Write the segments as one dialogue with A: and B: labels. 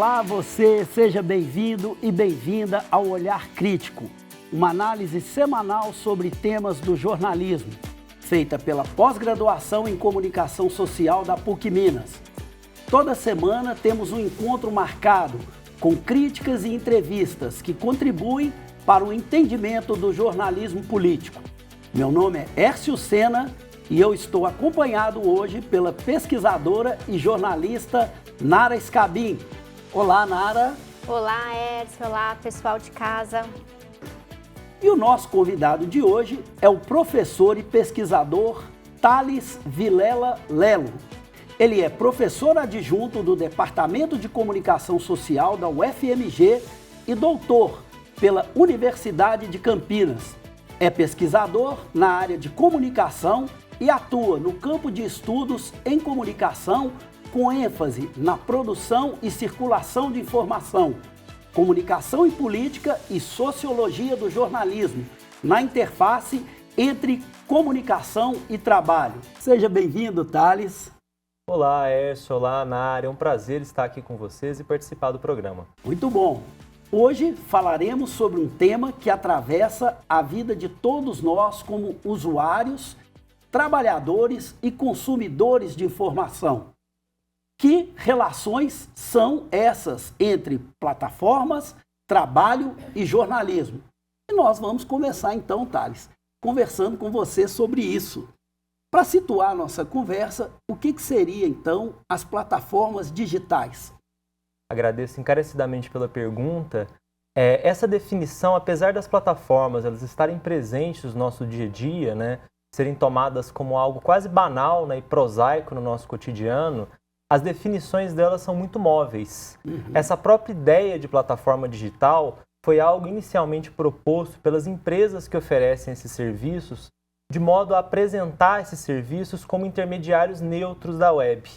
A: Olá você, seja bem-vindo e bem-vinda ao Olhar Crítico, uma análise semanal sobre temas do jornalismo, feita pela pós-graduação em Comunicação Social da PUC Minas. Toda semana temos um encontro marcado com críticas e entrevistas que contribuem para o entendimento do jornalismo político. Meu nome é Hércio Sena e eu estou acompanhado hoje pela pesquisadora e jornalista Nara Scabin. Olá, Nara.
B: Olá, Hércio. Olá, pessoal de casa.
A: E o nosso convidado de hoje é o professor e pesquisador Thales Vilela Lelo. Ele é professor adjunto do Departamento de Comunicação Social da UFMG e doutor pela Universidade de Campinas. É pesquisador na área de comunicação e atua no campo de estudos em comunicação com ênfase na produção e circulação de informação, comunicação e política e sociologia do jornalismo, na interface entre comunicação e trabalho. Seja bem-vindo, Thales.
C: Olá, Hércio. Olá, Nara. É um prazer estar aqui com vocês e participar do programa.
A: Muito bom. Hoje falaremos sobre um tema que atravessa a vida de todos nós como usuários, trabalhadores e consumidores de informação. Que relações são essas entre plataformas, trabalho e jornalismo? E nós vamos começar então, Thales, conversando com você sobre isso. Para situar a nossa conversa, o que seria então as plataformas digitais?
C: Agradeço encarecidamente pela pergunta. Essa definição, apesar das plataformas elas estarem presentes no nosso dia a dia, né, serem tomadas como algo quase banal, né, e prosaico no nosso cotidiano, as definições delas são muito móveis. Essa própria ideia de plataforma digital foi algo inicialmente proposto pelas empresas que oferecem esses serviços, de modo a apresentar esses serviços como intermediários neutros da web.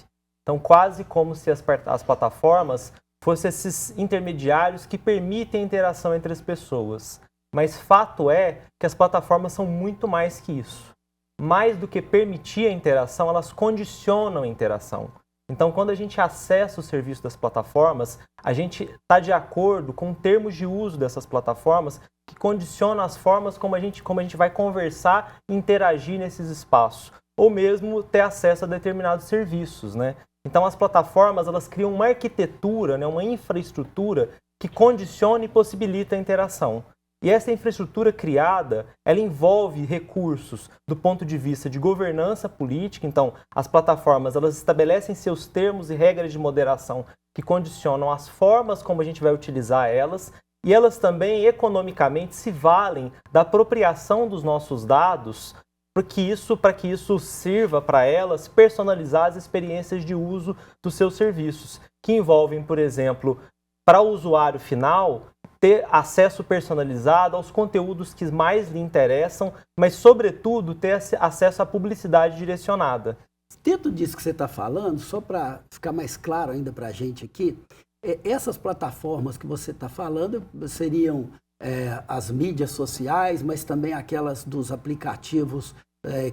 C: Então, quase como se as plataformas fossem esses intermediários que permitem a interação entre as pessoas. Mas fato é que as plataformas são muito mais que isso. Mais do que permitir a interação, elas condicionam a interação. Então, quando a gente acessa o serviço das plataformas, a gente está de acordo com termos de uso dessas plataformas que condicionam as formas como a gente vai conversar e interagir nesses espaços, ou mesmo ter acesso a determinados serviços, né? Então, as plataformas elas criam uma arquitetura, né, uma infraestrutura que condiciona e possibilita a interação. E essa infraestrutura criada, ela envolve recursos do ponto de vista de governança política. Então, as plataformas elas estabelecem seus termos e regras de moderação que condicionam as formas como a gente vai utilizar elas. E elas também, economicamente, se valem da apropriação dos nossos dados para que isso sirva para elas personalizar as experiências de uso dos seus serviços, que envolvem, por exemplo, para o usuário final, ter acesso personalizado aos conteúdos que mais lhe interessam, mas, sobretudo, ter acesso à publicidade direcionada.
A: Dentro disso que você está falando, só para ficar mais claro ainda para a gente aqui, essas plataformas que você está falando seriam as mídias sociais, mas também aquelas dos aplicativos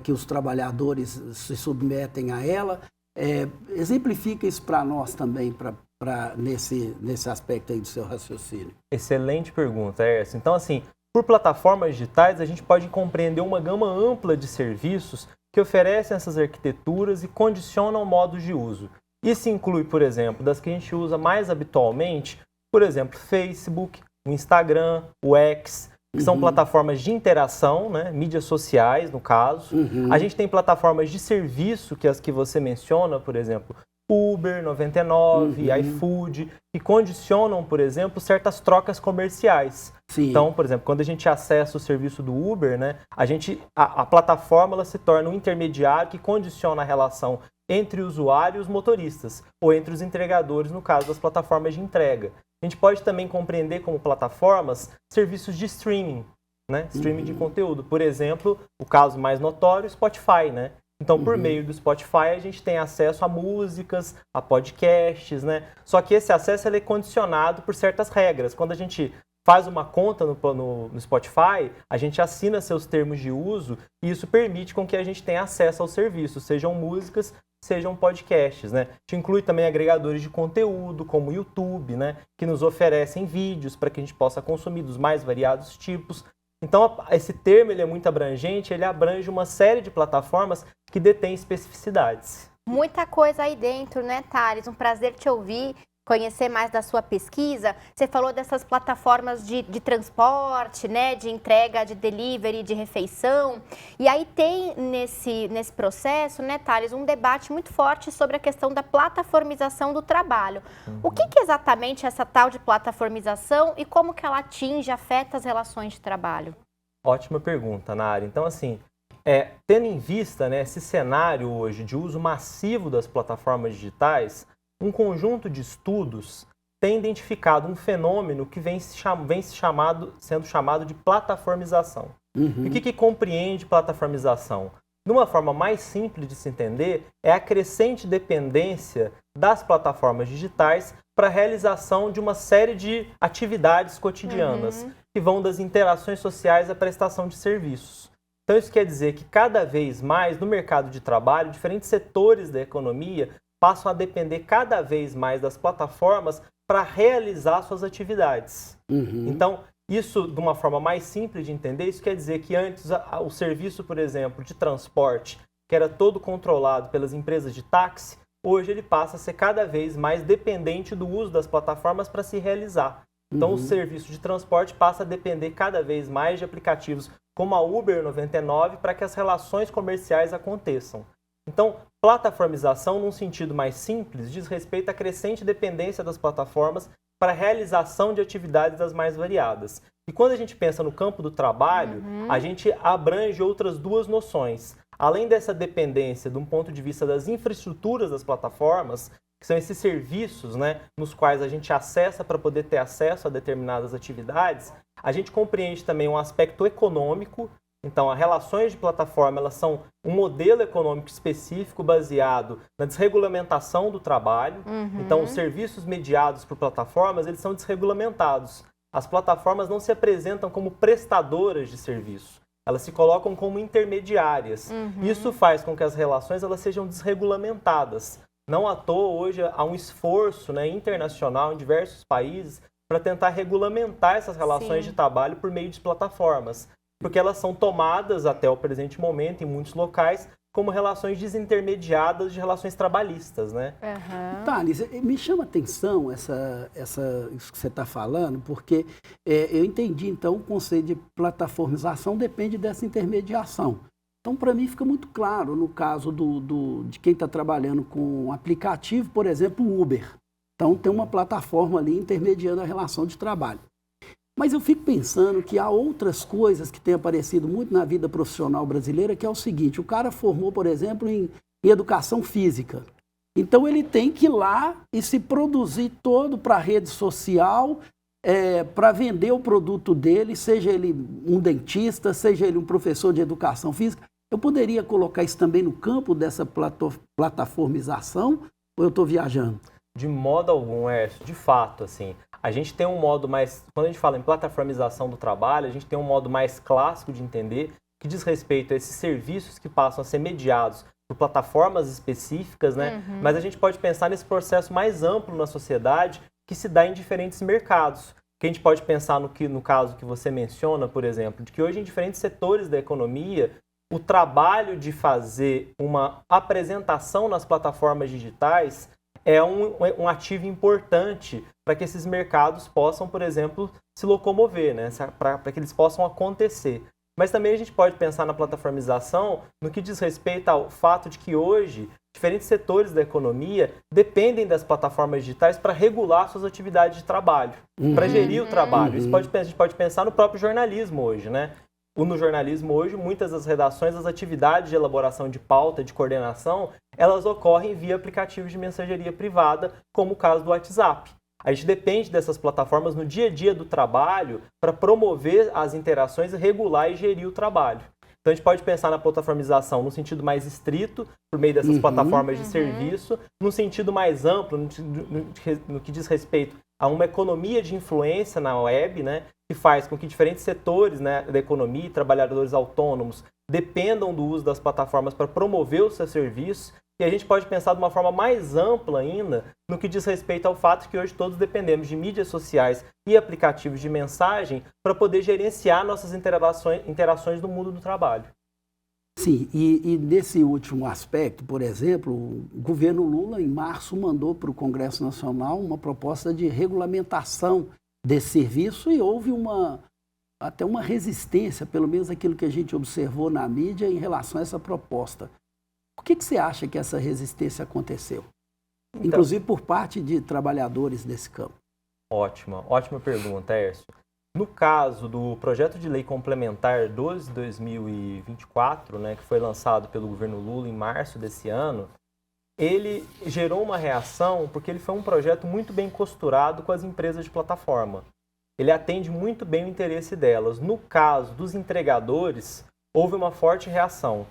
A: que os trabalhadores se submetem a ela. Exemplifica isso para nós também, nesse aspecto aí do seu raciocínio.
C: Excelente pergunta, Hércio. Então, assim, por plataformas digitais, a gente pode compreender uma gama ampla de serviços que oferecem essas arquiteturas e condicionam modos de uso. Isso inclui, por exemplo, das que a gente usa mais habitualmente, por exemplo, Facebook, o Instagram, o X, que são plataformas de interação, né, mídias sociais, no caso. A gente tem plataformas de serviço, que as que você menciona, por exemplo, Uber, 99, iFood, que condicionam, por exemplo, certas trocas comerciais.
A: Sim.
C: Então, por exemplo, quando a gente acessa o serviço do Uber, né, a plataforma ela se torna um intermediário que condiciona a relação entre o usuário e os motoristas, ou entre os entregadores, no caso das plataformas de entrega. A gente pode também compreender como plataformas serviços de streaming, né, streaming de conteúdo. Por exemplo, o caso mais notório, o Spotify, né? Então, por meio do Spotify, a gente tem acesso a músicas, a podcasts, né? Só que esse acesso ele é condicionado por certas regras. Quando a gente faz uma conta no Spotify, a gente assina seus termos de uso e isso permite com que a gente tenha acesso aos serviços, sejam músicas, sejam podcasts, né? A gente inclui também agregadores de conteúdo, como o YouTube, né? Que nos oferecem vídeos para que a gente possa consumir dos mais variados tipos. Então, esse termo ele é muito abrangente, ele abrange uma série de plataformas que detêm especificidades.
B: Muita coisa aí dentro, né, Thales? Um prazer te ouvir, conhecer mais da sua pesquisa. Você falou dessas plataformas de transporte, né, de entrega, de delivery, de refeição. E aí tem nesse processo, né, Thales, um debate muito forte sobre a questão da plataformização do trabalho. O que é exatamente essa tal de plataformização e como que ela atinge, afeta as relações de trabalho?
C: Ótima pergunta, Nara. Então, assim, tendo em vista, né, esse cenário hoje de uso massivo das plataformas digitais, um conjunto de estudos tem identificado um fenômeno que vem sendo chamado de plataformização. E o que compreende plataformização? De uma forma mais simples de se entender, é a crescente dependência das plataformas digitais para a realização de uma série de atividades cotidianas, que vão das interações sociais à prestação de serviços. Então isso quer dizer que cada vez mais no mercado de trabalho, diferentes setores da economia passam a depender cada vez mais das plataformas para realizar suas atividades. Então, isso, de uma forma mais simples de entender, isso quer dizer que antes o serviço, por exemplo, de transporte, que era todo controlado pelas empresas de táxi, hoje ele passa a ser cada vez mais dependente do uso das plataformas para se realizar. Então, o serviço de transporte passa a depender cada vez mais de aplicativos como a Uber 99 para que as relações comerciais aconteçam. Então, plataformização, num sentido mais simples, diz respeito à crescente dependência das plataformas para a realização de atividades das mais variadas. E quando a gente pensa no campo do trabalho, a gente abrange outras duas noções. Além dessa dependência, de um ponto de vista das infraestruturas das plataformas, que são esses serviços, né, nos quais a gente acessa para poder ter acesso a determinadas atividades, a gente compreende também um aspecto econômico. Então, as relações de plataforma elas são um modelo econômico específico baseado na desregulamentação do trabalho. Então, os serviços mediados por plataformas, eles são desregulamentados. As plataformas não se apresentam como prestadoras de serviço. Elas se colocam como intermediárias. Isso faz com que as relações elas sejam desregulamentadas. Não à toa, hoje, há um esforço, né, internacional em diversos países para tentar regulamentar essas relações de trabalho por meio de plataformas. Porque elas são tomadas, até o presente momento, em muitos locais, como relações desintermediadas de relações trabalhistas, né?
A: Thales, me chama a atenção isso que você está falando, porque eu entendi, então, o conceito de plataformização depende dessa intermediação. Então, para mim, fica muito claro no caso de quem está trabalhando com um aplicativo, por exemplo, o Uber. Então, tem uma plataforma ali intermediando a relação de trabalho. Mas eu fico pensando que há outras coisas que têm aparecido muito na vida profissional brasileira, que é o seguinte: o cara formou, por exemplo, em educação física. Então ele tem que ir lá e se produzir todo para a rede social, para vender o produto dele, seja ele um dentista, seja ele um professor de educação física. Eu poderia colocar isso também no campo dessa plataformização, ou eu estou viajando?
C: De modo algum, de fato, assim, a gente tem um modo mais, quando a gente fala em plataformização do trabalho, a gente tem um modo mais clássico de entender, que diz respeito a esses serviços que passam a ser mediados por plataformas específicas, né? Mas a gente pode pensar nesse processo mais amplo na sociedade, que se dá em diferentes mercados. Que a gente pode pensar no caso que você menciona, por exemplo, de que hoje em diferentes setores da economia, o trabalho de fazer uma apresentação nas plataformas digitais é um ativo importante para que esses mercados possam, por exemplo, se locomover, né? Para que eles possam acontecer. Mas também a gente pode pensar na plataformização no que diz respeito ao fato de que hoje diferentes setores da economia dependem das plataformas digitais para regular suas atividades de trabalho, para gerir o trabalho. A gente pode pensar no próprio jornalismo hoje, né? No jornalismo hoje, muitas das redações, as atividades de elaboração de pauta, de coordenação, elas ocorrem via aplicativos de mensageria privada, como o caso do WhatsApp. A gente depende dessas plataformas no dia a dia do trabalho para promover as interações e regular e gerir o trabalho. Então a gente pode pensar na plataformização no sentido mais estrito, por meio dessas plataformas de serviço, no sentido mais amplo, no que diz respeito a uma economia de influência na web, né, que faz com que diferentes setores, né, da economia, trabalhadores autônomos, dependam do uso das plataformas para promover os seus serviços E a gente pode pensar de uma forma mais ampla ainda no que diz respeito ao fato que hoje todos dependemos de mídias sociais e aplicativos de mensagem para poder gerenciar nossas interações no mundo do trabalho.
A: Sim, e nesse último aspecto, por exemplo, o governo Lula, em março, mandou para o Congresso Nacional uma proposta de regulamentação desse serviço e houve até uma resistência, pelo menos aquilo que a gente observou na mídia, em relação a essa proposta. Por que você acha que essa resistência aconteceu? Então, inclusive por parte de trabalhadores desse campo.
C: Ótima pergunta, Hércio. No caso do projeto de lei complementar 12/2024, né, que foi lançado pelo governo Lula em março desse ano, ele gerou uma reação porque ele foi um projeto muito bem costurado com as empresas de plataforma. Ele atende muito bem o interesse delas. No caso dos entregadores, houve uma forte reação,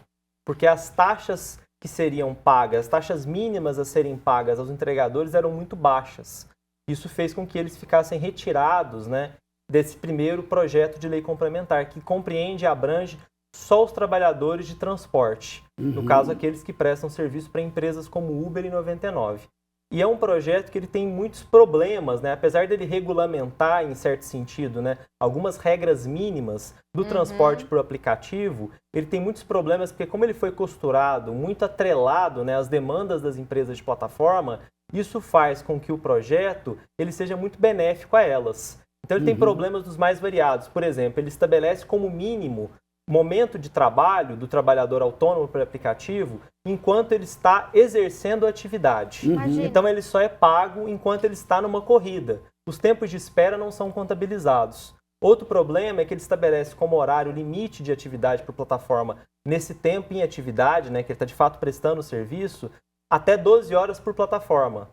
C: porque as taxas que seriam pagas, as taxas mínimas a serem pagas aos entregadores eram muito baixas. Isso fez com que eles ficassem retirados, né, desse primeiro projeto de lei complementar, que compreende e abrange só os trabalhadores de transporte, no caso aqueles que prestam serviço para empresas como Uber e 99. E é um projeto que ele tem muitos problemas, né? Apesar dele regulamentar, em certo sentido, né, algumas regras mínimas do transporte por aplicativo, ele tem muitos problemas porque como ele foi costurado, muito atrelado, né, às demandas das empresas de plataforma, isso faz com que o projeto ele seja muito benéfico a elas. Então ele tem problemas dos mais variados. Por exemplo, ele estabelece como mínimo momento de trabalho do trabalhador autônomo por aplicativo enquanto ele está exercendo a atividade. Então ele só é pago enquanto ele está numa corrida. Os tempos de espera não são contabilizados. Outro problema é que ele estabelece como horário limite de atividade por plataforma nesse tempo em atividade, né, que ele está de fato prestando o serviço, até 12 horas por plataforma.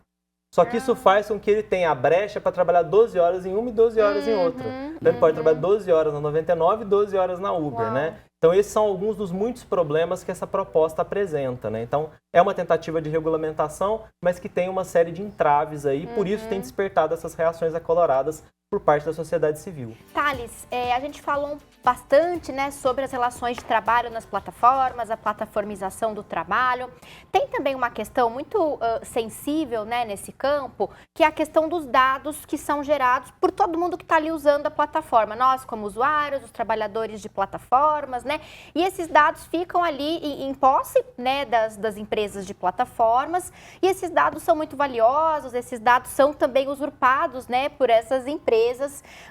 C: Só que isso faz com que ele tenha a brecha para trabalhar 12 horas em uma e 12 horas em outra. Então ele pode trabalhar 12 horas na 99 e 12 horas na Uber, né? Então esses são alguns dos muitos problemas que essa proposta apresenta, né? Então é uma tentativa de regulamentação, mas que tem uma série de entraves aí, por isso tem despertado essas reações acoloradas por parte da sociedade civil.
B: Thales, a gente falou bastante, né, sobre as relações de trabalho nas plataformas, a plataformização do trabalho. Tem também uma questão muito sensível, né, nesse campo, que é a questão dos dados que são gerados por todo mundo que está ali usando a plataforma. Nós, como usuários, os trabalhadores de plataformas, né? E esses dados ficam ali em posse, né, das empresas de plataformas. E esses dados são muito valiosos, esses dados são também usurpados, né, por essas empresas.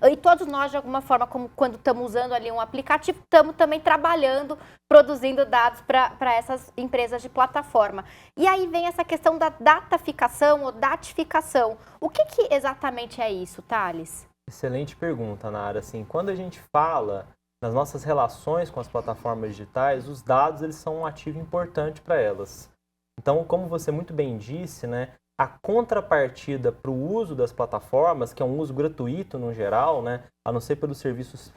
B: E todos nós, de alguma forma, como quando estamos usando ali um aplicativo, estamos também trabalhando, produzindo dados para essas empresas de plataforma. E aí vem essa questão da dataficação ou datificação. O que exatamente é isso, Thales?
C: Excelente pergunta, Nara. Assim, quando a gente fala nas nossas relações com as plataformas digitais, os dados eles são um ativo importante para elas. Então, como você muito bem disse, né, a contrapartida para o uso das plataformas, que é um uso gratuito no geral, né, a não ser pelos serviços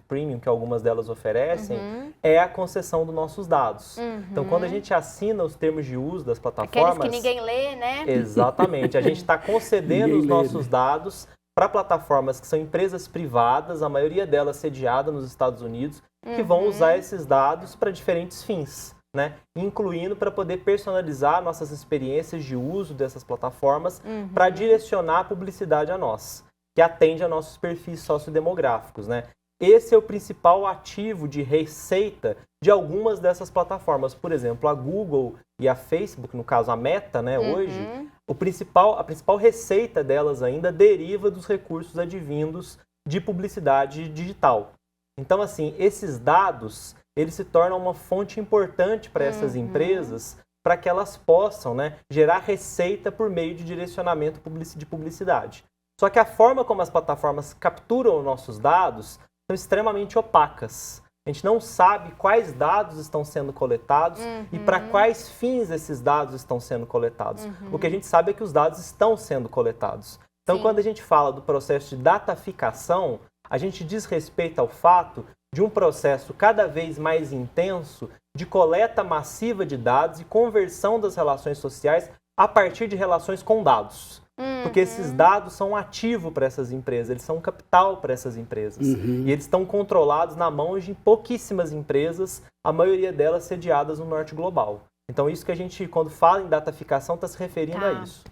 C: premium que algumas delas oferecem, é a concessão dos nossos dados. Então, quando a gente assina os termos de uso das plataformas...
B: Aqueles que ninguém lê, né?
C: Exatamente. A gente está concedendo os nossos dados para plataformas que são empresas privadas, a maioria delas sediada nos Estados Unidos, que vão usar esses dados para diferentes fins, né? Incluindo para poder personalizar nossas experiências de uso dessas plataformas para direcionar a publicidade a nós, que atende a nossos perfis sociodemográficos, né? Esse é o principal ativo de receita de algumas dessas plataformas. Por exemplo, a Google e a Facebook, no caso a Meta, né, hoje, a principal receita delas ainda deriva dos recursos advindos de publicidade digital. Então, assim, esses dados, eles se tornam uma fonte importante para essas empresas, para que elas possam, né, gerar receita por meio de direcionamento de publicidade. Só que a forma como as plataformas capturam os nossos dados são extremamente opacas. A gente não sabe quais dados estão sendo coletados e para quais fins esses dados estão sendo coletados. O que a gente sabe é que os dados estão sendo coletados. Então, quando a gente fala do processo de dataficação, a gente diz respeito ao fato de um processo cada vez mais intenso de coleta massiva de dados e conversão das relações sociais a partir de relações com dados. Porque esses dados são um ativo para essas empresas, eles são um capital para essas empresas. E eles estão controlados na mão de pouquíssimas empresas, a maioria delas sediadas no norte global. Então, isso que a gente, quando fala em dataficação, está se referindo a isso.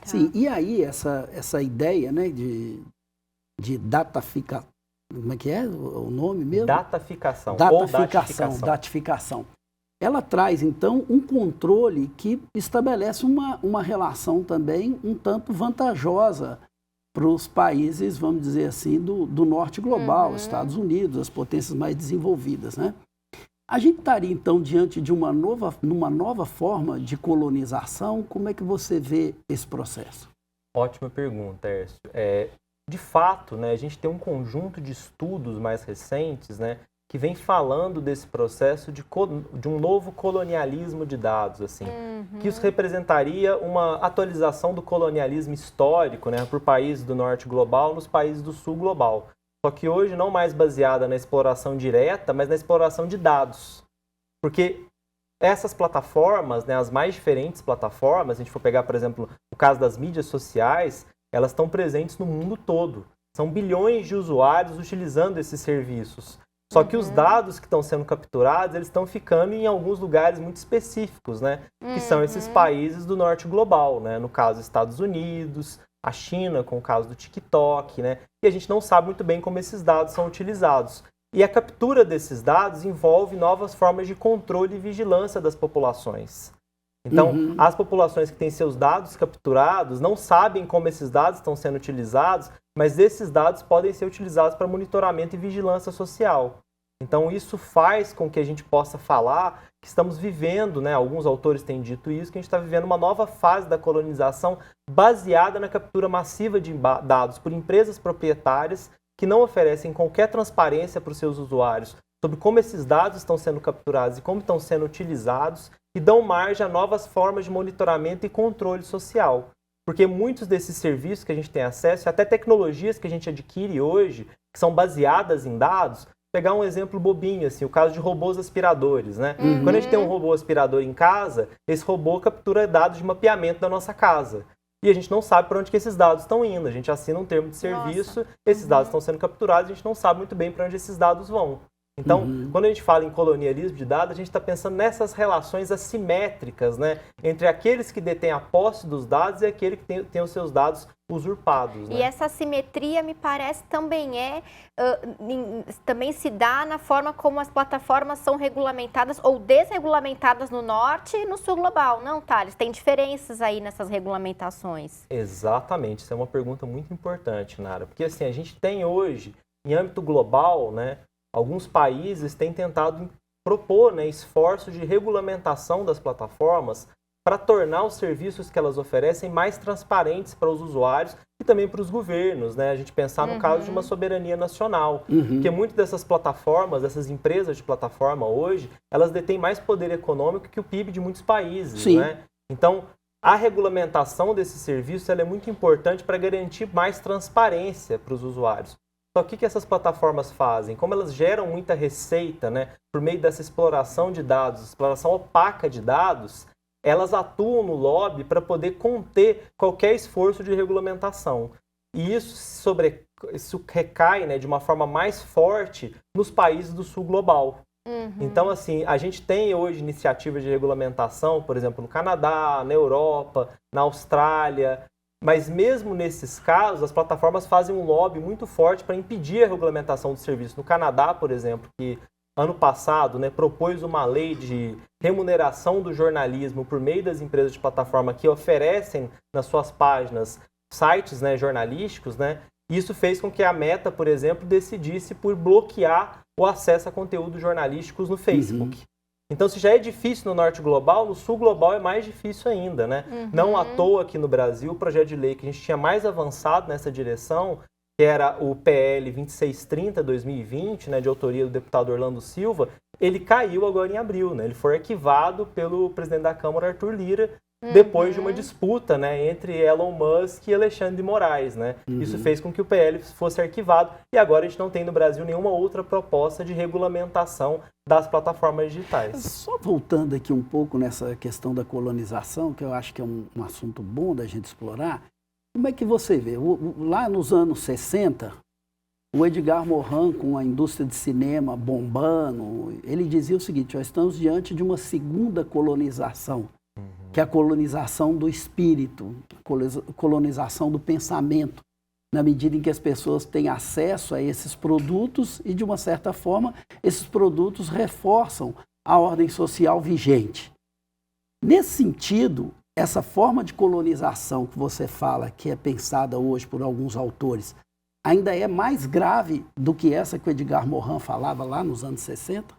A: Sim, e aí essa ideia, né, de dataficação, como é que é o nome mesmo?
C: Dataficação.
A: Datificação. Ela traz, então, um controle que estabelece uma relação também um tanto vantajosa para os países, vamos dizer assim, do norte global, Estados Unidos, as potências mais desenvolvidas, né? A gente estaria, então, diante de uma nova forma de colonização. Como é que você vê esse processo?
C: Ótima pergunta, Hércio. De fato, né, a gente tem um conjunto de estudos mais recentes, né, que vem falando desse processo de um novo colonialismo de dados, assim, que isso representaria uma atualização do colonialismo histórico, né, por países do norte global nos países do sul global. Só que hoje não mais baseada na exploração direta, mas na exploração de dados. Porque essas plataformas, né, as mais diferentes plataformas, se a gente for pegar, por exemplo, o caso das mídias sociais, elas estão presentes no mundo todo. São bilhões de usuários utilizando esses serviços. Só que os dados que estão sendo capturados, eles estão ficando em alguns lugares muito específicos, né? Que são esses países do norte global, né? No caso, Estados Unidos, a China, com o caso do TikTok, né? E a gente não sabe muito bem como esses dados são utilizados. E a captura desses dados envolve novas formas de controle e vigilância das populações. Então, as populações que têm seus dados capturados não sabem como esses dados estão sendo utilizados, mas esses dados podem ser utilizados para monitoramento e vigilância social. Então, isso faz com que a gente possa falar que estamos vivendo, né, alguns autores têm dito isso, que a gente está vivendo uma nova fase da colonização baseada na captura massiva de dados por empresas proprietárias que não oferecem qualquer transparência para os seus usuários sobre como esses dados estão sendo capturados e como estão sendo utilizados, e dão margem a novas formas de monitoramento e controle social. Porque muitos desses serviços que a gente tem acesso, até tecnologias que a gente adquire hoje, que são baseadas em dados, pegar um exemplo bobinho, assim, o caso de robôs aspiradores, né? Quando a gente tem um robô aspirador em casa, esse robô captura dados de mapeamento da nossa casa. E a gente não sabe para onde que esses dados estão indo. A gente assina um termo de serviço, esses dados estão sendo capturados, a gente não sabe muito bem para onde esses dados vão. Então, quando a gente fala em colonialismo de dados, a gente está pensando nessas relações assimétricas, né, entre aqueles que detêm a posse dos dados e aquele que tem os seus dados usurpados. Né?
B: E essa assimetria, me parece, também se dá na forma como as plataformas são regulamentadas ou desregulamentadas no norte e no sul global, não, Thales? Tem diferenças aí nessas regulamentações?
C: Exatamente, isso é uma pergunta muito importante, Nara, porque assim, a gente tem hoje, em âmbito global, né, alguns países têm tentado propor, né, esforços de regulamentação das plataformas para tornar os serviços que elas oferecem mais transparentes para os usuários e também para os governos, né? A gente pensar no caso de uma soberania nacional, porque muitas dessas plataformas, dessas empresas de plataforma hoje, elas detêm mais poder econômico que o PIB de muitos países, né? Então, a regulamentação desse serviço ela é muito importante para garantir mais transparência para os usuários. Só que o que essas plataformas fazem? Como elas geram muita receita, né, por meio dessa exploração de dados, exploração opaca de dados, elas atuam no lobby para poder conter qualquer esforço de regulamentação. E isso recai, né, de uma forma mais forte nos países do sul global. Então, assim, a gente tem hoje iniciativas de regulamentação, por exemplo, no Canadá, na Europa, na Austrália, mas mesmo nesses casos, as plataformas fazem um lobby muito forte para impedir a regulamentação do serviço. No Canadá, por exemplo, que ano passado, né, propôs uma lei de remuneração do jornalismo por meio das empresas de plataforma que oferecem nas suas páginas sites, né, jornalísticos, né, isso fez com que a Meta, por exemplo, decidisse por bloquear o acesso a conteúdos jornalísticos no Facebook. Então, se já é difícil no norte global, no sul global é mais difícil ainda, né? Não à toa aqui no Brasil, o projeto de lei que a gente tinha mais avançado nessa direção, que era o PL 2630/2020, né, de autoria do deputado Orlando Silva, ele caiu agora em abril, né? Ele foi arquivado pelo presidente da Câmara, Arthur Lira, depois de uma disputa, né, entre Elon Musk e Alexandre de Moraes, né? Isso fez com que o PL fosse arquivado e agora a gente não tem no Brasil nenhuma outra proposta de regulamentação das plataformas digitais.
A: Só voltando aqui um pouco nessa questão da colonização, que eu acho que é um assunto bom da gente explorar, como é que você vê? Lá nos anos 60, o Edgar Morin, com a indústria de cinema bombando, ele dizia o seguinte: nós estamos diante de uma segunda colonização, que é a colonização do espírito, a colonização do pensamento, na medida em que as pessoas têm acesso a esses produtos e, de uma certa forma, esses produtos reforçam a ordem social vigente. Nesse sentido, essa forma de colonização que você fala, que é pensada hoje por alguns autores, ainda é mais grave do que essa que o Edgar Morin falava lá nos anos 60?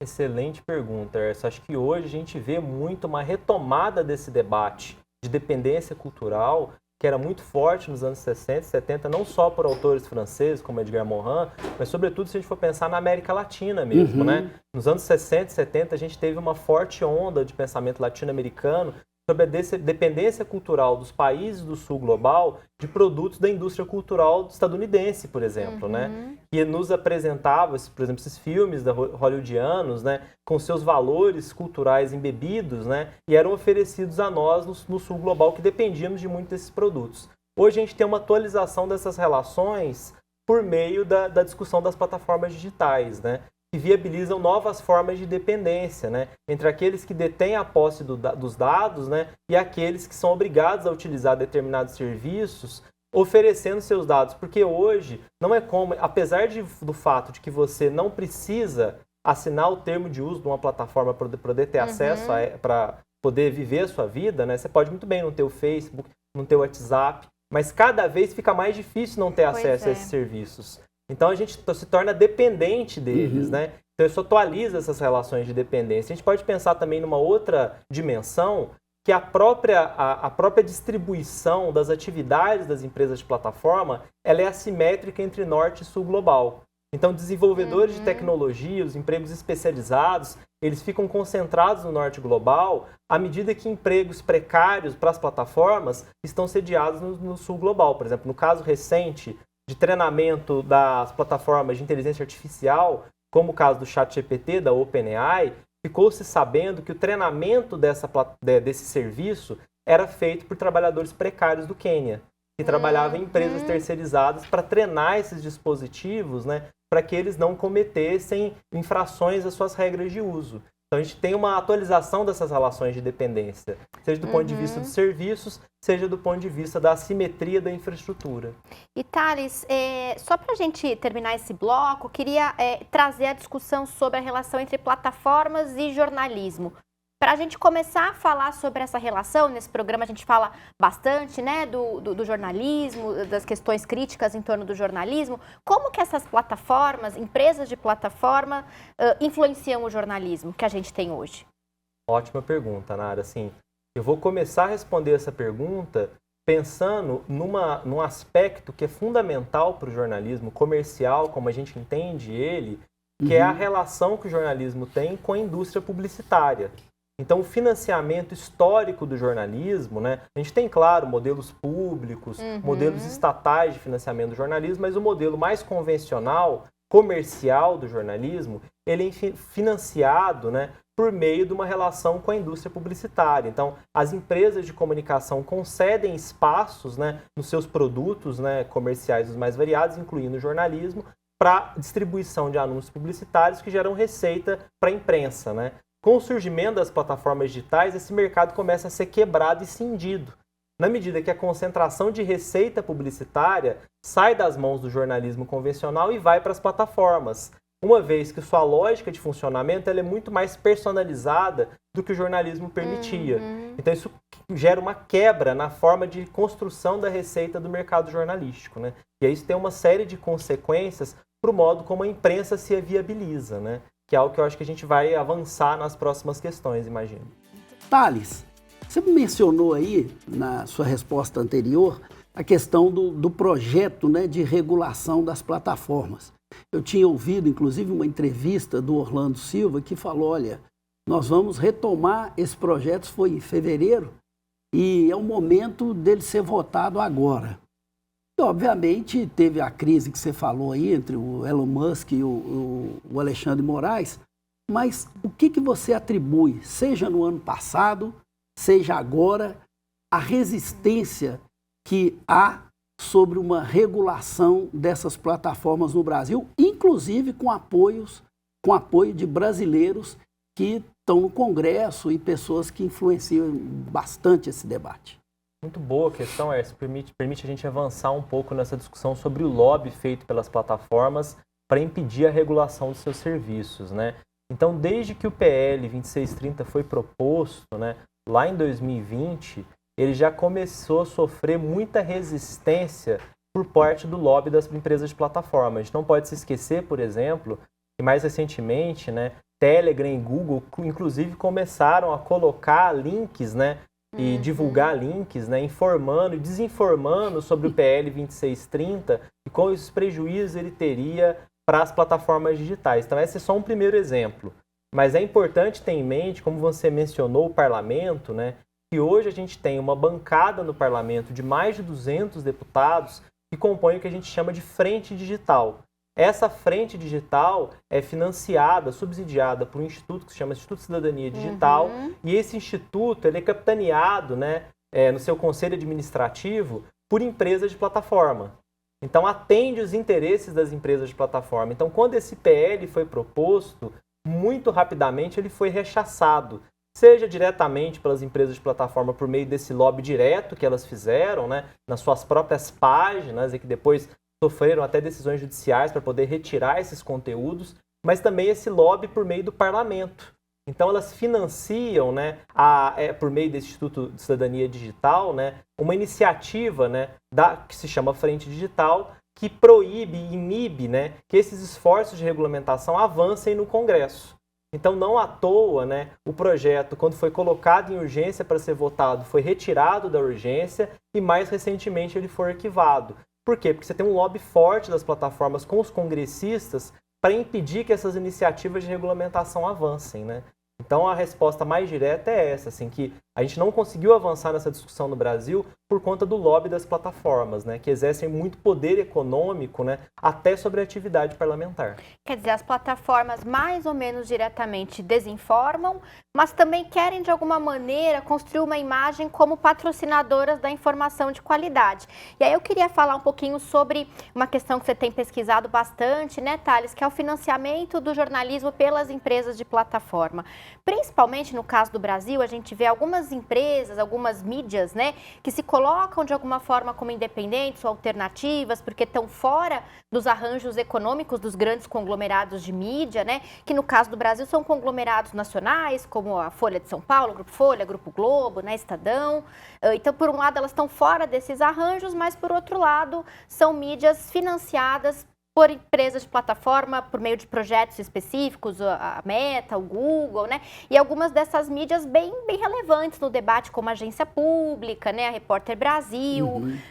C: Excelente pergunta, Erso. Acho que hoje a gente vê muito uma retomada desse debate de dependência cultural, que era muito forte nos anos 60 e 70, não só por autores franceses, como Edgar Morin, mas sobretudo se a gente for pensar na América Latina mesmo, né? Nos anos 60 e 70 a gente teve uma forte onda de pensamento latino-americano sobre a dependência cultural dos países do sul global de produtos da indústria cultural estadunidense, por exemplo, né? Que nos apresentava, por exemplo, esses filmes hollywoodianos, né, com seus valores culturais embebidos, né, e eram oferecidos a nós no sul global, que dependíamos de muito desses produtos. Hoje a gente tem uma atualização dessas relações por meio da discussão das plataformas digitais, né, que viabilizam novas formas de dependência, né, entre aqueles que detêm a posse dos dados, né, e aqueles que são obrigados a utilizar determinados serviços, oferecendo seus dados. Porque hoje não é como, apesar do fato de que você não precisa assinar o termo de uso de uma plataforma para poder ter acesso, para poder viver a sua vida, né, você pode muito bem não ter o Facebook, não ter o WhatsApp, mas cada vez fica mais difícil não ter acesso a esses serviços. Então a gente se torna dependente deles, né? Então isso atualiza essas relações de dependência. A gente pode pensar também numa outra dimensão, que a própria distribuição das atividades das empresas de plataforma, ela é assimétrica entre norte e sul global. Então desenvolvedores de tecnologia, os empregos especializados, eles ficam concentrados no norte global, à medida que empregos precários para as plataformas estão sediados no sul global. Por exemplo, no caso recente de treinamento das plataformas de inteligência artificial, como o caso do ChatGPT, da OpenAI, ficou-se sabendo que o treinamento desse serviço era feito por trabalhadores precários do Quênia, que trabalhavam em empresas terceirizadas para treinar esses dispositivos, né, para que eles não cometessem infrações às suas regras de uso. Então a gente tem uma atualização dessas relações de dependência, seja do ponto de vista dos serviços, seja do ponto de vista da assimetria da infraestrutura.
B: E Thales, só para a gente terminar esse bloco, queria trazer a discussão sobre a relação entre plataformas e jornalismo. Para a gente começar a falar sobre essa relação, nesse programa a gente fala bastante, né, do jornalismo, das questões críticas em torno do jornalismo. Como que essas plataformas, empresas de plataforma, influenciam o jornalismo que a gente tem hoje?
C: Ótima pergunta, Nara. Assim, eu vou começar a responder essa pergunta pensando num aspecto que é fundamental para o jornalismo comercial, como a gente entende ele, que é a relação que o jornalismo tem com a indústria publicitária. Então, o financiamento histórico do jornalismo, né? A gente tem, claro, modelos públicos, modelos estatais de financiamento do jornalismo, mas o modelo mais convencional, comercial do jornalismo, ele é financiado, né, por meio de uma relação com a indústria publicitária. Então, as empresas de comunicação concedem espaços, né, nos seus produtos, né, comerciais os mais variados, incluindo o jornalismo, para distribuição de anúncios publicitários que geram receita para a imprensa, né? Com o surgimento das plataformas digitais, esse mercado começa a ser quebrado e cindido, na medida que a concentração de receita publicitária sai das mãos do jornalismo convencional e vai para as plataformas, uma vez que sua lógica de funcionamento ela é muito mais personalizada do que o jornalismo permitia. Então isso gera uma quebra na forma de construção da receita do mercado jornalístico, né? E aí isso tem uma série de consequências para o modo como a imprensa se viabiliza, né? Que é algo que eu acho que a gente vai avançar nas próximas questões, imagino.
A: Thales, você mencionou aí, na sua resposta anterior, a questão do projeto, né, de regulação das plataformas. Eu tinha ouvido, inclusive, uma entrevista do Orlando Silva que falou, olha, nós vamos retomar esse projeto, foi em fevereiro, e é o momento dele ser votado agora. E, obviamente, teve a crise que você falou aí entre o Elon Musk e o Alexandre de Moraes, mas o que você atribui, seja no ano passado, seja agora, a resistência que há sobre uma regulação dessas plataformas no Brasil, inclusive com apoio de brasileiros que estão no Congresso e pessoas que influenciam bastante esse debate.
C: Muito boa a questão, Écio. Permite a gente avançar um pouco nessa discussão sobre o lobby feito pelas plataformas para impedir a regulação dos seus serviços, né? Então, desde que o PL 2630 foi proposto, né, lá em 2020, ele já começou a sofrer muita resistência por parte do lobby das empresas de plataforma. A gente não pode se esquecer, por exemplo, que mais recentemente, né, Telegram e Google, inclusive, começaram a colocar links, né, e divulgar links, né, informando e desinformando sobre o PL 2630 e quais prejuízos ele teria para as plataformas digitais. Então, esse é só um primeiro exemplo. Mas é importante ter em mente, como você mencionou, o parlamento, né, que hoje a gente tem uma bancada no parlamento de mais de 200 deputados que compõem o que a gente chama de frente digital. Essa frente digital é financiada, subsidiada por um instituto que se chama Instituto de Cidadania Digital, e esse instituto ele é capitaneado, né, no seu conselho administrativo por empresas de plataforma. Então, atende os interesses das empresas de plataforma. Então, quando esse PL foi proposto, muito rapidamente ele foi rechaçado, seja diretamente pelas empresas de plataforma por meio desse lobby direto que elas fizeram, né, nas suas próprias páginas e que depois sofreram até decisões judiciais para poder retirar esses conteúdos, mas também esse lobby por meio do parlamento. Então, elas financiam, né, por meio desse Instituto de Cidadania Digital, né, uma iniciativa, né, que se chama Frente Digital, que proíbe e inibe, né, que esses esforços de regulamentação avancem no Congresso. Então, não à toa, né, o projeto, quando foi colocado em urgência para ser votado, foi retirado da urgência e, mais recentemente, ele foi arquivado. Por quê? Porque você tem um lobby forte das plataformas com os congressistas para impedir que essas iniciativas de regulamentação avancem, né? Então, a resposta mais direta é essa, assim, que a gente não conseguiu avançar nessa discussão no Brasil por conta do lobby das plataformas, né, que exercem muito poder econômico, né, até sobre a atividade parlamentar.
B: Quer dizer, as plataformas mais ou menos diretamente desinformam, mas também querem, de alguma maneira, construir uma imagem como patrocinadoras da informação de qualidade. E aí eu queria falar um pouquinho sobre uma questão que você tem pesquisado bastante, né, Thales, que é o financiamento do jornalismo pelas empresas de plataforma. Principalmente no caso do Brasil, a gente vê algumas empresas, algumas mídias, né, que se colocam de alguma forma como independentes ou alternativas, porque estão fora dos arranjos econômicos dos grandes conglomerados de mídia, né, que no caso do Brasil são conglomerados nacionais, como a Folha de São Paulo, Grupo Folha, Grupo Globo, né, Estadão. Então, por um lado, elas estão fora desses arranjos, mas por outro lado, são mídias financiadas por empresas de plataforma, por meio de projetos específicos, a Meta, o Google, né? E algumas dessas mídias bem relevantes no debate, como a Agência Pública, né? A Repórter Brasil,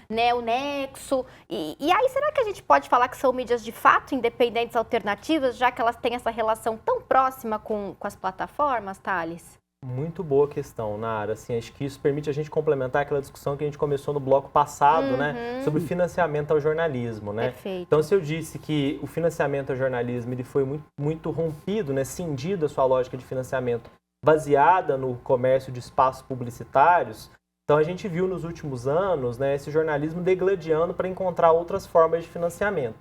B: né? O Nexo. E aí, será que a gente pode falar que são mídias de fato independentes alternativas, já que elas têm essa relação tão próxima com as plataformas, Thales?
C: Muito boa questão, Nara. Assim, acho que isso permite a gente complementar aquela discussão que a gente começou no bloco passado, né, sobre o financiamento ao jornalismo, né?
B: Perfeito.
C: Então, se eu disse que o financiamento ao jornalismo ele foi muito rompido, né, cindido a sua lógica de financiamento baseada no comércio de espaços publicitários, então a gente viu nos últimos anos, né, esse jornalismo degladiando para encontrar outras formas de financiamento.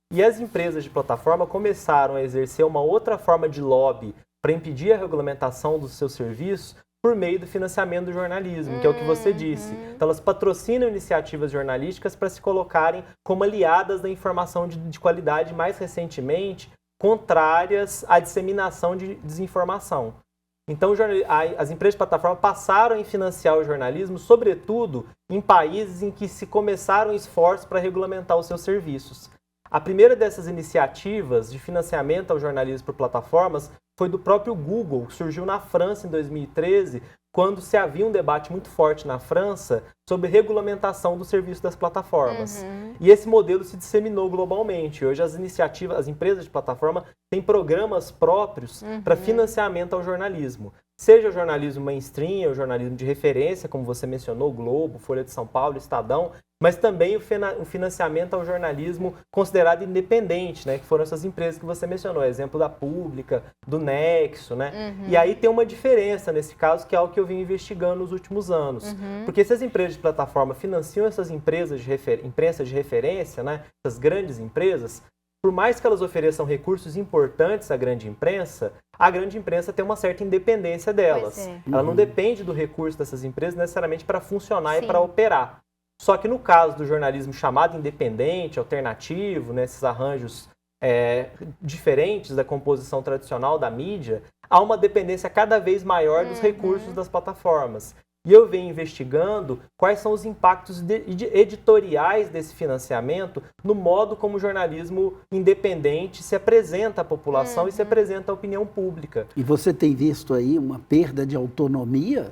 C: E as empresas de plataforma começaram a exercer uma outra forma de lobby para impedir a regulamentação dos seus serviços por meio do financiamento do jornalismo, que é o que você disse. Então, elas patrocinam iniciativas jornalísticas para se colocarem como aliadas da informação de qualidade, mais recentemente, contrárias à disseminação de desinformação. Então, as empresas de plataforma passaram a financiar o jornalismo, sobretudo em países em que se começaram esforços para regulamentar os seus serviços. A primeira dessas iniciativas de financiamento ao jornalismo por plataformas foi do próprio Google, que surgiu na França em 2013, quando se havia um debate muito forte na França sobre regulamentação do serviço das plataformas. E esse modelo se disseminou globalmente. Hoje as empresas de plataforma têm programas próprios para financiamento ao jornalismo. seja o jornalismo mainstream, o jornalismo de referência, como você mencionou, Globo, Folha de São Paulo, Estadão, mas também o financiamento ao jornalismo considerado independente, né, que foram essas empresas que você mencionou, exemplo da Pública, do Nexo, né? E aí tem uma diferença nesse caso, que é algo que eu vim investigando nos últimos anos. Porque se as empresas de plataforma financiam essas empresas de imprensa de referência, né, essas grandes empresas, por mais que elas ofereçam recursos importantes à grande imprensa, a grande imprensa tem uma certa independência delas. Ela não depende do recurso dessas empresas necessariamente para funcionar e para operar. Só que no caso do jornalismo chamado independente, alternativo, né, esses arranjos diferentes da composição tradicional da mídia, há uma dependência cada vez maior dos recursos das plataformas. E eu venho investigando quais são os impactos editoriais desse financiamento no modo como o jornalismo independente se apresenta à população e se apresenta à opinião pública.
A: E você tem visto aí uma perda de autonomia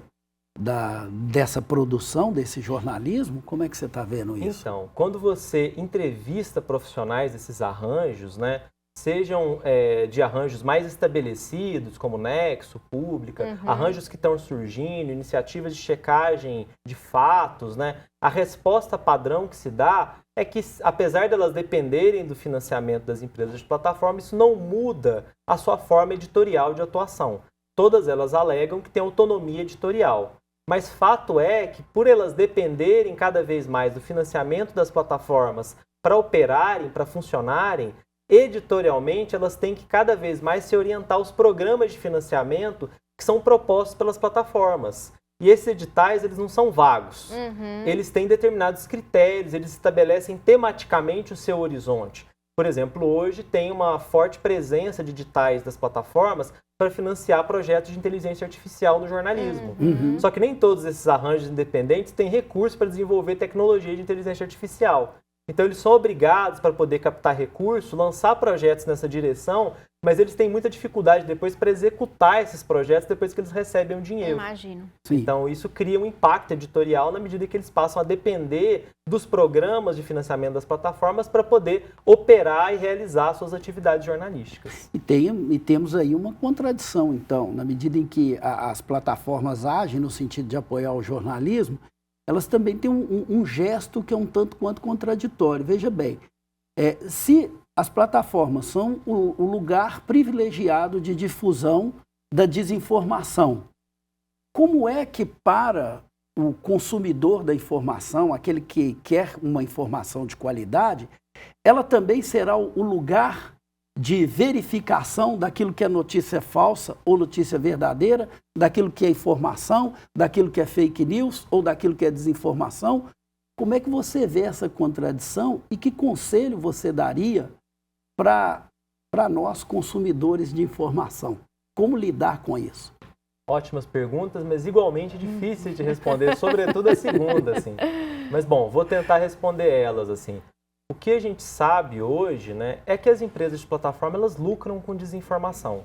A: dessa produção, desse jornalismo? Como é que você está vendo isso?
C: Então, quando você entrevista profissionais desses arranjos, né, sejam de arranjos mais estabelecidos, como Nexo, Pública, arranjos que estão surgindo, iniciativas de checagem de fatos, né, a resposta padrão que se dá é que, apesar delas dependerem do financiamento das empresas de plataforma, isso não muda a sua forma editorial de atuação. Todas elas alegam que têm autonomia editorial. Mas fato é que, por elas dependerem cada vez mais do financiamento das plataformas para operarem, para funcionarem, editorialmente elas têm que cada vez mais se orientar aos programas de financiamento que são propostos pelas plataformas. E esses editais, eles não são vagos. Eles têm determinados critérios, eles estabelecem tematicamente o seu horizonte. Por exemplo, hoje tem uma forte presença de editais das plataformas para financiar projetos de inteligência artificial no jornalismo. Só que nem todos esses arranjos independentes têm recursos para desenvolver tecnologia de inteligência artificial. Então eles são obrigados, para poder captar recurso, lançar projetos nessa direção, mas eles têm muita dificuldade depois para executar esses projetos depois que eles recebem o dinheiro.
B: Imagino.
C: Então isso cria um impacto editorial na medida que eles passam a depender dos programas de financiamento das plataformas para poder operar e realizar suas atividades jornalísticas.
A: E temos aí uma contradição, então, na medida em que as plataformas agem no sentido de apoiar o jornalismo, elas também têm um gesto que é um tanto quanto contraditório. Veja bem, se as plataformas são o lugar privilegiado de difusão da desinformação, como é que para o consumidor da informação, aquele que quer uma informação de qualidade, ela também será o lugar de verificação daquilo que é notícia falsa ou notícia verdadeira, daquilo que é informação, daquilo que é fake news ou daquilo que é desinformação? Como é que você vê essa contradição e que conselho você daria para nós consumidores de informação? Como lidar com isso?
C: Ótimas perguntas, mas igualmente difíceis de responder, sobretudo a segunda, assim. Mas, bom, vou tentar responder elas, assim. O que a gente sabe hoje, né, é que as empresas de plataforma, elas lucram com desinformação.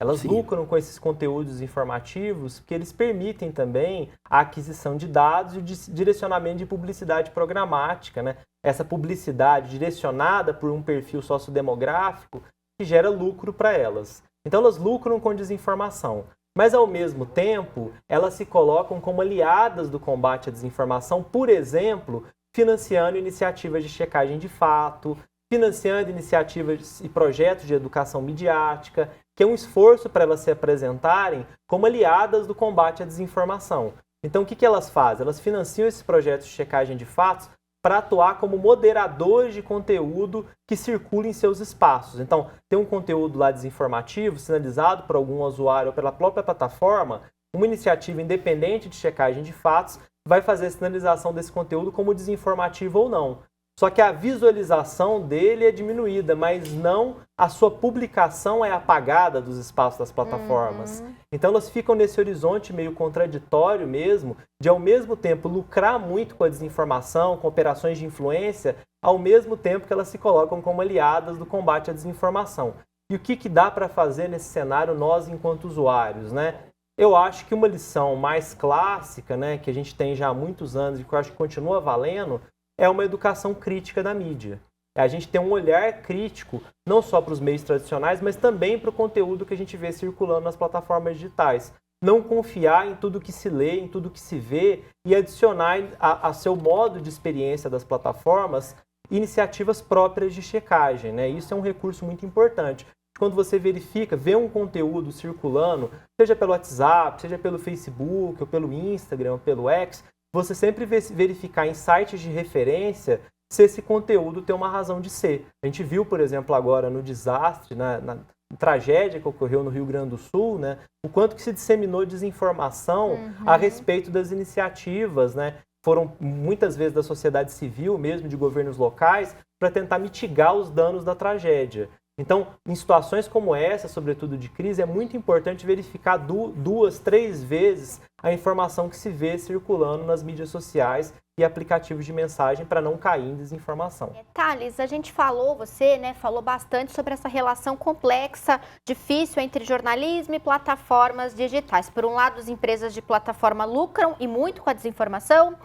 C: Elas lucram com esses conteúdos informativos que eles permitem também a aquisição de dados e o direcionamento de publicidade programática, né? Essa publicidade direcionada por um perfil sociodemográfico que gera lucro para elas. Então elas lucram com desinformação. Mas, ao mesmo tempo, elas se colocam como aliadas do combate à desinformação, por exemplo, financiando iniciativas de checagem de fato, financiando iniciativas e projetos de educação midiática, que é um esforço para elas se apresentarem como aliadas do combate à desinformação. Então, o que elas fazem? Elas financiam esses projetos de checagem de fatos para atuar como moderadores de conteúdo que circula em seus espaços. Então, tem um conteúdo lá desinformativo, sinalizado por algum usuário ou pela própria plataforma, uma iniciativa independente de checagem de fatos vai fazer a sinalização desse conteúdo como desinformativo ou não. Só que a visualização dele é diminuída, mas não a sua publicação é apagada dos espaços das plataformas. Então elas ficam nesse horizonte meio contraditório mesmo, de ao mesmo tempo lucrar muito com a desinformação, com operações de influência, ao mesmo tempo que elas se colocam como aliadas do combate à desinformação. E o que dá para fazer nesse cenário nós enquanto usuários, né? Eu acho que uma lição mais clássica, né, que a gente tem já há muitos anos e que eu acho que continua valendo, é uma educação crítica da mídia. A gente tem um olhar crítico, não só para os meios tradicionais, mas também para o conteúdo que a gente vê circulando nas plataformas digitais. não confiar em tudo que se lê, em tudo que se vê e adicionar a seu modo de experiência das plataformas iniciativas próprias de checagem, né? Isso é um recurso muito importante. Quando você verifica, vê um conteúdo circulando, seja pelo WhatsApp, seja pelo Facebook, ou pelo Instagram, ou pelo X, você sempre verificar em sites de referência se esse conteúdo tem uma razão de ser. A gente viu, por exemplo, agora no desastre, na tragédia que ocorreu no Rio Grande do Sul, né, o quanto que se disseminou desinformação a respeito das iniciativas, né, foram muitas vezes da sociedade civil, mesmo de governos locais, para tentar mitigar os danos da tragédia. Então, em situações como essa, sobretudo de crise, é muito importante verificar 2, 3 vezes a informação que se vê circulando nas mídias sociais e aplicativos de mensagem para não cair em desinformação.
B: Thales, a gente falou, você, né, falou bastante sobre essa relação complexa, difícil entre jornalismo e plataformas digitais. Por um lado, as empresas de plataforma lucram e muito com a desinformação.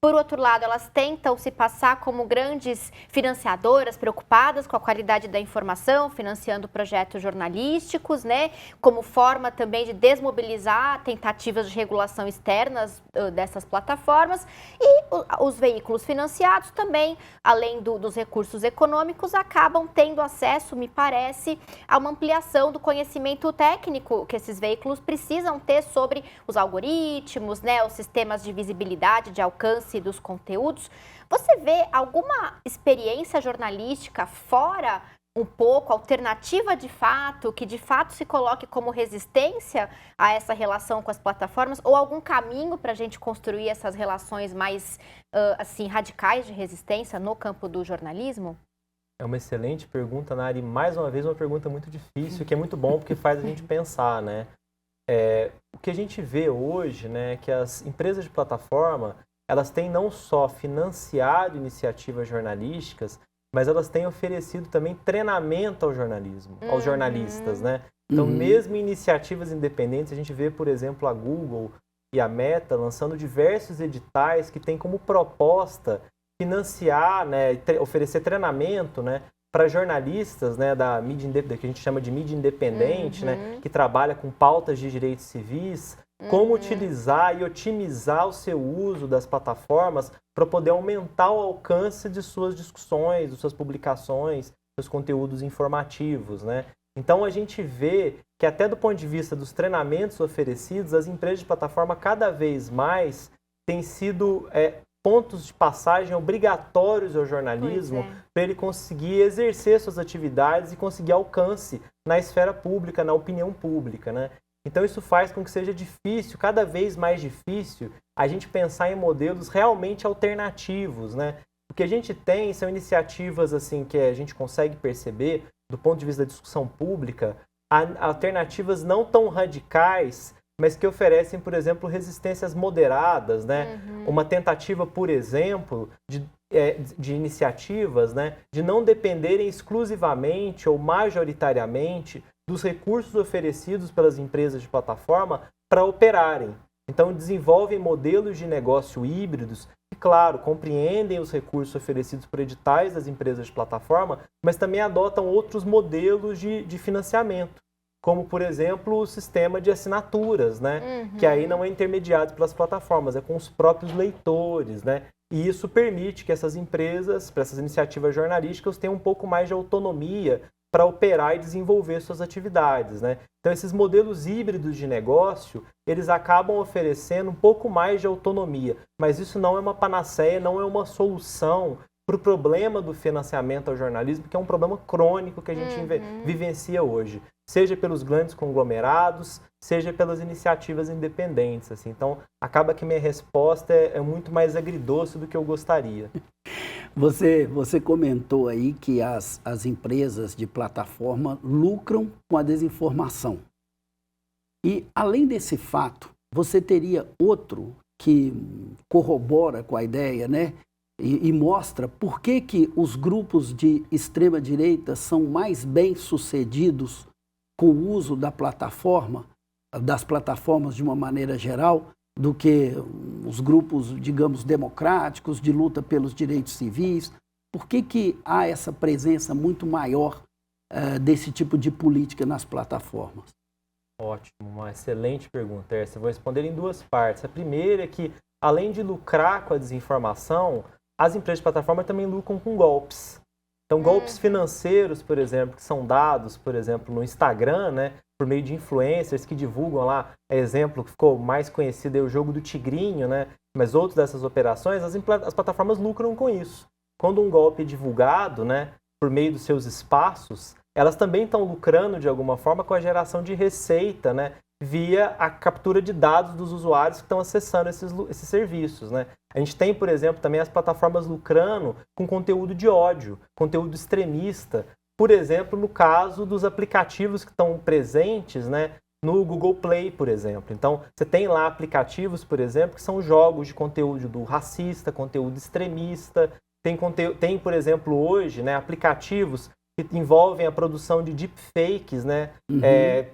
B: Por outro lado, elas tentam se passar como grandes financiadoras preocupadas com a qualidade da informação, financiando projetos jornalísticos, né? Como forma também de desmobilizar tentativas de regulação externas dessas plataformas. E os veículos financiados também, além dos recursos econômicos, acabam tendo acesso, me parece, a uma ampliação do conhecimento técnico que esses veículos precisam ter sobre os algoritmos, né? Os sistemas de visibilidade, de alcance dos conteúdos. Você vê alguma experiência jornalística fora um pouco, alternativa de fato, que de fato se coloque como resistência a essa relação com as plataformas, ou algum caminho para a gente construir essas relações mais assim, radicais de resistência no campo do jornalismo?
C: É uma excelente pergunta, Nari. Mais uma vez, uma pergunta muito difícil, que é muito bom porque faz a gente pensar, né? O que a gente vê hoje, né, é que as empresas de plataforma, elas têm não só financiado iniciativas jornalísticas, mas elas têm oferecido também treinamento ao jornalismo, aos jornalistas, né? Então, mesmo em iniciativas independentes, a gente vê, por exemplo, a Google e a Meta lançando diversos editais que têm como proposta financiar, né, oferecer treinamento, né, para jornalistas, né, da mídia que a gente chama de mídia independente, né, que trabalha com pautas de direitos civis, como utilizar e otimizar o seu uso das plataformas para poder aumentar o alcance de suas discussões, de suas publicações, seus conteúdos informativos, né? Então a gente vê que até do ponto de vista dos treinamentos oferecidos, as empresas de plataforma cada vez mais têm sido pontos de passagem obrigatórios ao jornalismo para ele conseguir exercer suas atividades e conseguir alcance na esfera pública, na opinião pública, né? Então isso faz com que seja difícil, cada vez mais difícil, a gente pensar em modelos realmente alternativos, né? O que a gente tem são iniciativas assim que a gente consegue perceber, do ponto de vista da discussão pública, alternativas não tão radicais, mas que oferecem, por exemplo, resistências moderadas, né? Uma tentativa, por exemplo, de iniciativas, né, de não dependerem exclusivamente ou majoritariamente dos recursos oferecidos pelas empresas de plataforma para operarem. Então, desenvolvem modelos de negócio híbridos que, claro, compreendem os recursos oferecidos por editais das empresas de plataforma, mas também adotam outros modelos de financiamento, como, por exemplo, o sistema de assinaturas, né? Que aí não é intermediado pelas plataformas, é com os próprios leitores, né? E isso permite que essas empresas, para essas iniciativas jornalísticas, tenham um pouco mais de autonomia para operar e desenvolver suas atividades, né? Então, esses modelos híbridos de negócio, eles acabam oferecendo um pouco mais de autonomia, mas isso não é uma panaceia, não é uma solução para o problema do financiamento ao jornalismo, que é um problema crônico que a gente vivencia hoje, seja pelos grandes conglomerados, seja pelas iniciativas independentes, assim. Então, acaba que minha resposta é muito mais agridoce do que eu gostaria.
A: Você comentou aí que as empresas de plataforma lucram com a desinformação. E, além desse fato, você teria outro que corrobora com a ideia, né? E mostra por que os grupos de extrema-direita são mais bem-sucedidos com o uso das plataformas de uma maneira geral, do que os grupos, digamos, democráticos, de luta pelos direitos civis. Por que há essa presença muito maior desse tipo de política nas plataformas?
C: Ótimo, uma excelente pergunta, essa. Eu vou responder em duas partes. A primeira é que, além de lucrar com a desinformação, as empresas de plataforma também lucram com golpes. Então, golpes financeiros, por exemplo, que são dados, por exemplo, no Instagram, né, por meio de influencers que divulgam lá, exemplo que ficou mais conhecido é o jogo do tigrinho, né, mas outras dessas operações, as plataformas lucram com isso. Quando um golpe é divulgado, né, por meio dos seus espaços, elas também estão lucrando de alguma forma com a geração de receita, né, via a captura de dados dos usuários que estão acessando esses serviços, né? A gente tem, por exemplo, também as plataformas lucrando com conteúdo de ódio, conteúdo extremista, por exemplo, no caso dos aplicativos que estão presentes, né, no Google Play, por exemplo. Então, você tem lá aplicativos, por exemplo, que são jogos de conteúdo racista, conteúdo extremista. Tem, por exemplo, hoje, né, aplicativos que envolvem a produção de deepfakes, né?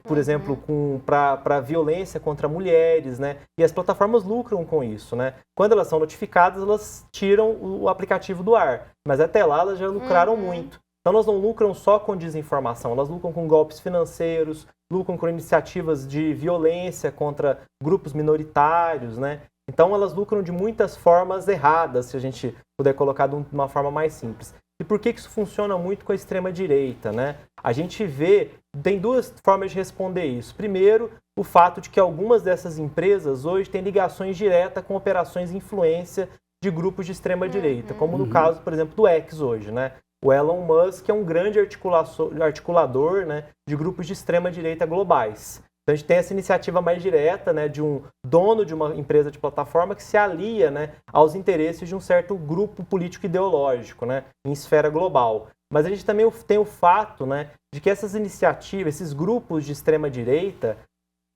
C: Por exemplo, para violência contra mulheres, né? E as plataformas lucram com isso, né? Quando elas são notificadas, elas tiram o aplicativo do ar, mas até lá elas já lucraram muito. Então elas não lucram só com desinformação, elas lucram com golpes financeiros, lucram com iniciativas de violência contra grupos minoritários, né? Então elas lucram de muitas formas erradas, se a gente puder colocar de uma forma mais simples. E por que isso funciona muito com a extrema-direita, né? A gente vê, tem duas formas de responder isso. Primeiro, o fato de que algumas dessas empresas hoje têm ligações diretas com operações de influência de grupos de extrema-direita, como no caso, por exemplo, do X hoje, né? O Elon Musk é um grande articulador, né, de grupos de extrema-direita globais. Então a gente tem essa iniciativa mais direta, né, de um dono de uma empresa de plataforma que se alia, né, aos interesses de um certo grupo político-ideológico, né, em esfera global. Mas a gente também tem o fato, né, de que essas iniciativas, esses grupos de extrema-direita,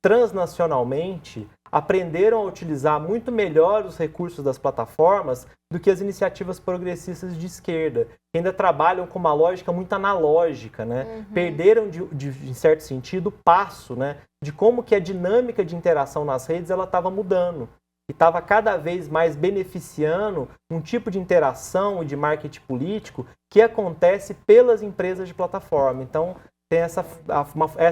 C: transnacionalmente, aprenderam a utilizar muito melhor os recursos das plataformas do que as iniciativas progressistas de esquerda, que ainda trabalham com uma lógica muito analógica, né? Perderam, em certo sentido, o passo, né, de como que a dinâmica de interação nas redes ela estava mudando e estava cada vez mais beneficiando um tipo de interação e de marketing político que acontece pelas empresas de plataforma. Então, essa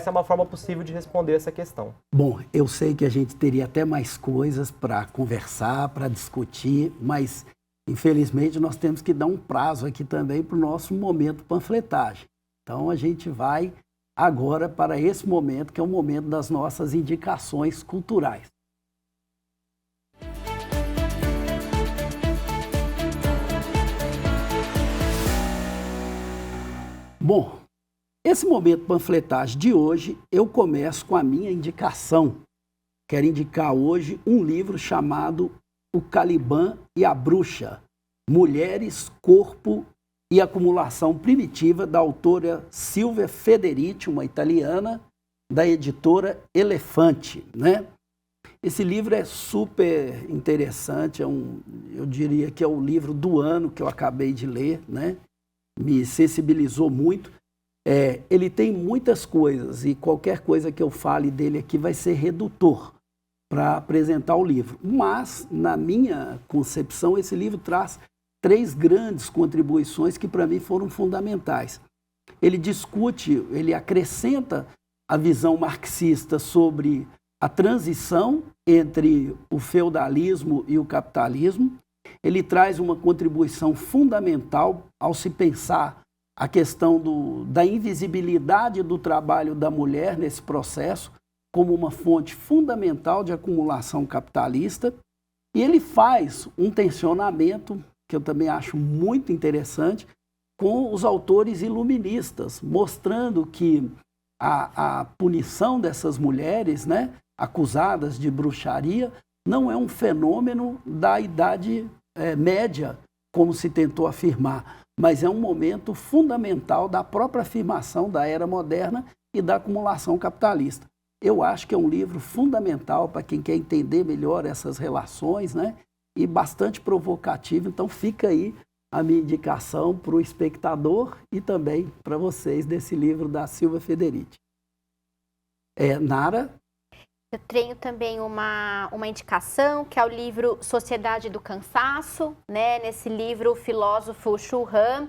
C: é uma forma possível de responder essa questão.
A: Bom, eu sei que a gente teria até mais coisas para conversar, para discutir, mas infelizmente nós temos que dar um prazo aqui também para o nosso momento panfletagem. Então a gente vai agora para esse momento, que é o momento das nossas indicações culturais. Bom, esse momento panfletagem de hoje, eu começo com a minha indicação. Quero indicar hoje um livro chamado O Caliban e a Bruxa, Mulheres, Corpo e Acumulação Primitiva, da autora Silvia Federici, uma italiana, da editora Elefante, né? Esse livro é super interessante, eu diria que é o livro do ano que eu acabei de ler, né? Me sensibilizou muito. Ele tem muitas coisas e qualquer coisa que eu fale dele aqui vai ser redutor para apresentar o livro. Mas, na minha concepção, esse livro traz 3 grandes contribuições que para mim foram fundamentais. Ele discute, ele acrescenta a visão marxista sobre a transição entre o feudalismo e o capitalismo. Ele traz uma contribuição fundamental ao se pensar a questão da invisibilidade do trabalho da mulher nesse processo como uma fonte fundamental de acumulação capitalista. E ele faz um tensionamento, que eu também acho muito interessante, com os autores iluministas, mostrando que a punição dessas mulheres, né, acusadas de bruxaria, não é um fenômeno da Idade Média, como se tentou afirmar, mas é um momento fundamental da própria afirmação da era moderna e da acumulação capitalista. Eu acho que é um livro fundamental para quem quer entender melhor essas relações, né? E bastante provocativo. Então fica aí a minha indicação para o espectador e também para vocês desse livro da Silvia Federici. Nara?
B: Eu tenho também uma indicação, que é o livro Sociedade do Cansaço, né? Nesse livro, o filósofo Shu Han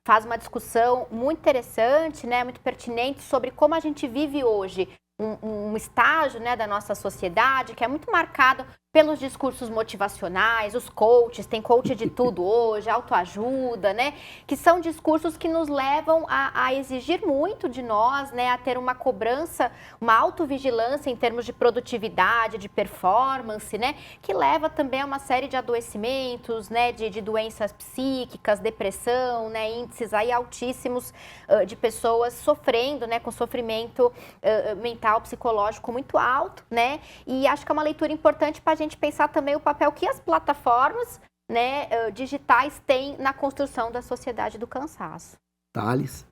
B: faz uma discussão muito interessante, né? Muito pertinente sobre como a gente vive hoje, um estágio, né, da nossa sociedade que é muito marcado pelos discursos motivacionais, os coaches, tem coach de tudo hoje, autoajuda, né? Que são discursos que nos levam a exigir muito de nós, né? A ter uma cobrança, uma autovigilância em termos de produtividade, de performance, né? Que leva também a uma série de adoecimentos, né? De doenças psíquicas, depressão, né? Índices aí altíssimos de pessoas sofrendo, né? Com sofrimento mental, psicológico muito alto, né? E acho que é uma leitura importante para a gente pensar também o papel que as plataformas, né, digitais têm na construção da sociedade do cansaço.
A: Thales?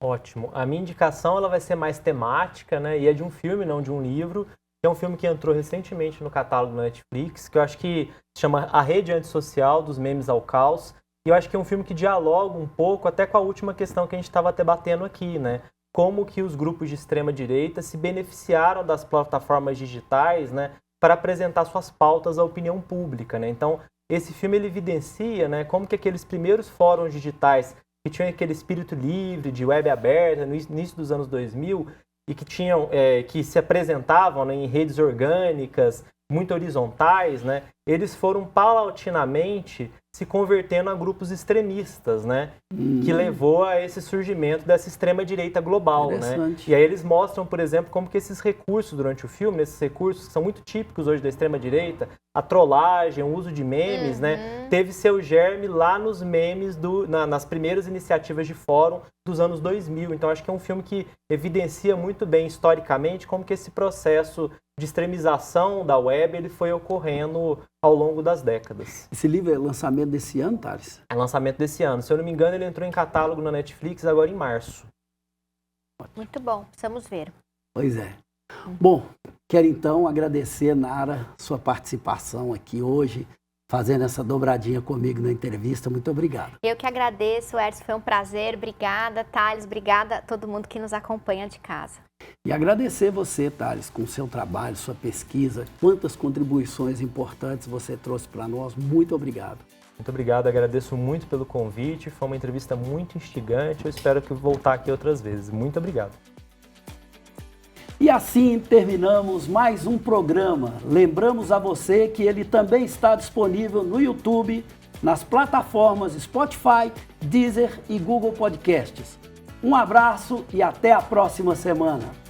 C: Ótimo. A minha indicação ela vai ser mais temática, né? E é de um filme, não de um livro. É um filme que entrou recentemente no catálogo da Netflix, que eu acho que se chama A Rede Antissocial, dos Memes ao Caos. E eu acho que é um filme que dialoga um pouco até com a última questão que a gente estava debatendo aqui, né? Como que os grupos de extrema-direita se beneficiaram das plataformas digitais, né, para apresentar suas pautas à opinião pública, né? Então, esse filme ele evidencia, né, como que aqueles primeiros fóruns digitais que tinham aquele espírito livre, de web aberta, no início dos anos 2000, e que tinham, que se apresentavam, né, em redes orgânicas, muito horizontais, né, eles foram paulatinamente se convertendo a grupos extremistas, né? Que levou a esse surgimento dessa extrema-direita global, né? E aí eles mostram, por exemplo, como que esses recursos durante o filme, esses recursos que são muito típicos hoje da extrema-direita, a trollagem, o uso de memes, né? Teve seu germe lá nos memes, nas primeiras iniciativas de fórum dos anos 2000. Então acho que é um filme que evidencia muito bem historicamente como que esse processo de extremização da web ele foi ocorrendo ao longo das décadas.
A: Esse livro é lançamento desse ano, Thales?
C: É lançamento desse ano. Se eu não me engano, ele entrou em catálogo na Netflix agora em março.
B: Muito bom, precisamos ver.
A: Pois é. Bom, quero então agradecer, Nara, sua participação aqui hoje, fazendo essa dobradinha comigo na entrevista. Muito obrigado.
B: Eu que agradeço, Edson, foi um prazer. Obrigada, Thales, obrigada a todo mundo que nos acompanha de casa.
A: E agradecer você, Thales, com o seu trabalho, sua pesquisa, quantas contribuições importantes você trouxe para nós. Muito obrigado.
C: Muito obrigado, agradeço muito pelo convite, foi uma entrevista muito instigante, eu espero que voltar aqui outras vezes. Muito obrigado.
A: E assim terminamos mais um programa. Lembramos a você que ele também está disponível no YouTube, nas plataformas Spotify, Deezer e Google Podcasts. Um abraço e até a próxima semana.